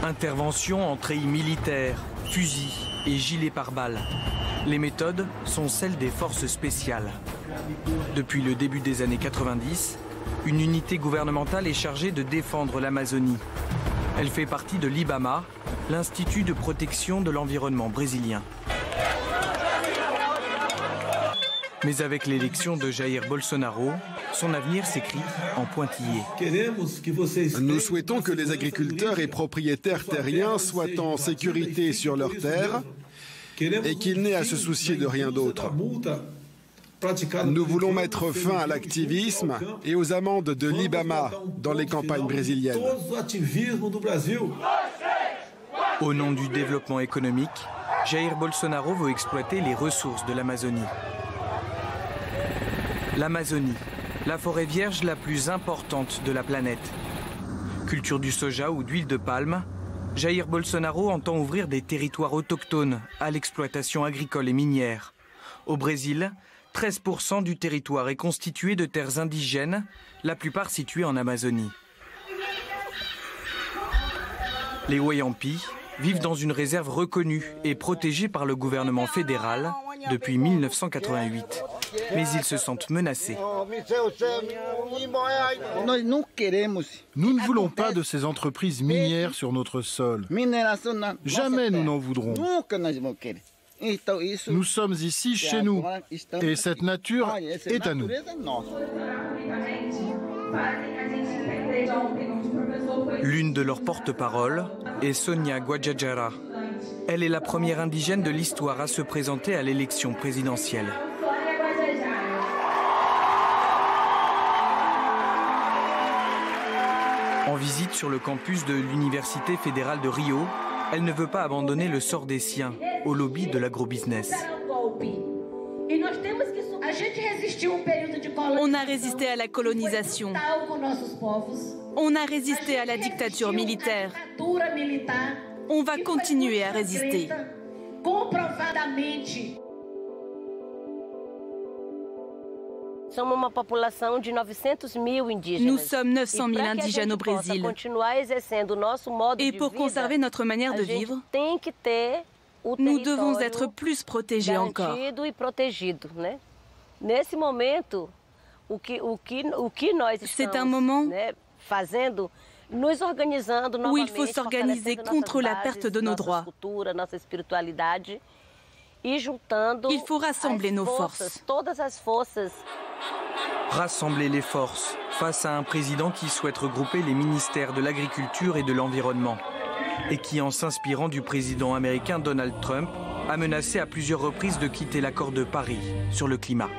Intervention en treillis militaire, fusils et gilets pare-balles. Les méthodes sont celles des forces spéciales. Depuis le début des années 90, une unité gouvernementale est chargée de défendre l'Amazonie. Elle fait partie de l'IBAMA, l'Institut de protection de l'environnement brésilien. Mais avec l'élection de Jair Bolsonaro, son avenir s'écrit en pointillé. Nous souhaitons que les agriculteurs et propriétaires terriens soient en sécurité sur leurs terres et qu'ils n'aient à se soucier de rien d'autre. Nous voulons mettre fin à l'activisme et aux amendes de l'IBAMA dans les campagnes brésiliennes. Au nom du développement économique, Jair Bolsonaro veut exploiter les ressources de l'Amazonie. L'Amazonie, la forêt vierge la plus importante de la planète. Culture du soja ou d'huile de palme, Jair Bolsonaro entend ouvrir des territoires autochtones à l'exploitation agricole et minière. Au Brésil, 13% du territoire est constitué de terres indigènes, la plupart situées en Amazonie. Les Wayampi vivent dans une réserve reconnue et protégée par le gouvernement fédéral depuis 1988. Mais ils se sentent menacés. Nous ne voulons pas de ces entreprises minières sur notre sol. Jamais nous n'en voudrons. Nous sommes ici chez nous et cette nature est à nous. L'une de leurs porte-paroles est Sonia Guajajara. Elle est la première indigène de l'histoire à se présenter à l'élection présidentielle. En visite sur le campus de l'Université fédérale de Rio, elle ne veut pas abandonner le sort des siens au lobby de l'agrobusiness. On a résisté à la colonisation. On a résisté à la dictature militaire. On va continuer à résister. Nous sommes 900 000 indigènes au Brésil. Et pour conserver notre manière de vivre, nous devons être plus protégés encore. C'est un moment où il faut s'organiser contre la perte de nos droits. Il faut rassembler nos forces. Rassembler les forces face à un président qui souhaite regrouper les ministères de l'agriculture et de l'environnement et qui, en s'inspirant du président américain Donald Trump, a menacé à plusieurs reprises de quitter l'accord de Paris sur le climat.